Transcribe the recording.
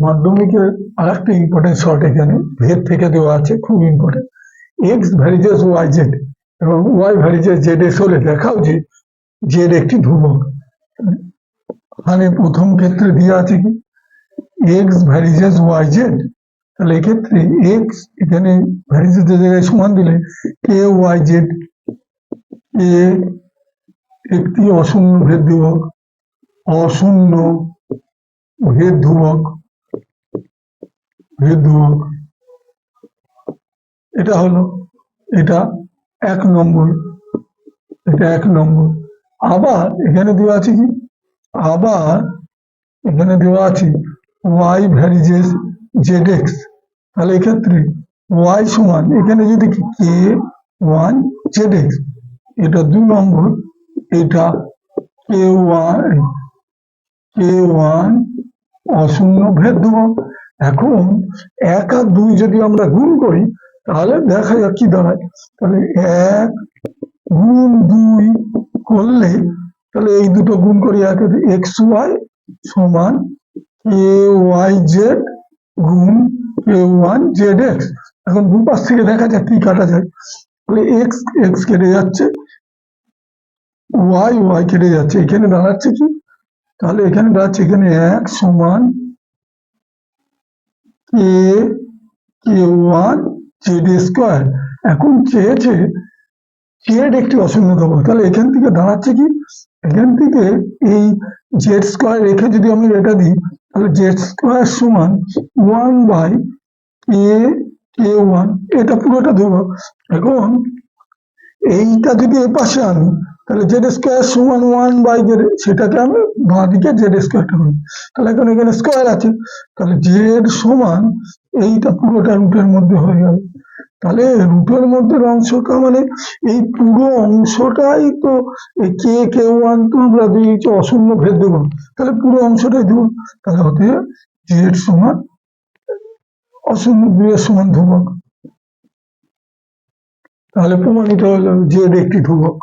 মাধ্যমিকের আর একটা important short এখানে ভেদ থেকে দেওয়া আছে, খুব important. X varies Y Z এবং ওয়াই ভ্যারিজেস জেড এস হলে দেখাও যে জেড একটি ধ্রুবক। মানে প্রথম ক্ষেত্রে দেওয়া আছে কি এক্স ভ্যারিজেস ওয়াই জেড, তাহলে এক্ষেত্রে এক্স এখানে ভ্যারিজেস জায়গায় সমান দিলে কে ওয়াই জেড এ একটি অশূন্য ভেদ ধ্রুবক, অশূন্য ভেদ ধ্রুবক, ভেদ ধ্রুবক। এটা হলো, এটা 1 নম্বর, এটা 1 নম্বর। আবার এখানে দেওয়া আছে কি, আবার এখানে দেওয়া আছে ওয়াই ভ্যারিজেস জেড এক্স, তাহলে এক্ষেত্রে ওয়াই সমান এখানে যদি কে ওয়ান জেড এক্স, এটা 2 নম্বর, এটা কে ওয়ান অশূন্য ভেদ ধ্রুবক। এখন 1 আর 2 যদি আমরা গুণ করি তাহলে দেখা যাক কি দাঁড়ায়। তাহলে 1 গুণ 2 করলে তাহলে এই দুটো গুণ করি, এক্স ওয়াই সমান কে ওয়াই জেড গুণ কে ওয়ান জেড এক্স। এখন দুপাশ থেকে দেখা যাক কি কাটা যায়। তাহলে এক্স এক্স কেটে যাচ্ছে, ওয়াই ওয়াই কেটে যাচ্ছে, এখানে দাঁড়াচ্ছে কি, তাহলে এখানে দাঁড়াচ্ছে এখানে 1 সমান কে ওয়ান জেড স্কোয়ার। এখন চেয়েছে জেড একটি অশূন্য ধ্রুবক, তাহলে এখান থেকে দাঁড়াচ্ছে কি, এখান থেকে এই জেড স্কোয়ার রেখে যদি আমি এটা দিই তাহলে জেড স্কোয়ার সমান 1/কে ওয়ান, এটা পুরোটা ধ্রুবক। এখন এইটা যদি এ পাশে আনি তাহলে জেড স্কোয়ার সমান 1/জেড, সেটাকে আমি বাঁ দিকে জেড স্কোয়ারটা করি, তাহলে এখন এখানে স্কোয়ার আছে, তাহলে জেড সমান এইটা পুরোটা রুটের মধ্যে হয়ে গেল। তাহলে রুটের মধ্যে অংশটা মানে এই পুরো অংশটাই তো কে ওয়ান তো আমরা দিয়েছি অশূন্য ভেদ ধ্রুবক, তাহলে পুরো অংশটাই ধ্রুবক, তাহলে হতে জেড সমান অশূন্য 2 এর সমান ধ্রুবক। তাহলে প্রমাণিত হলো জেড একটি ধ্রুবক।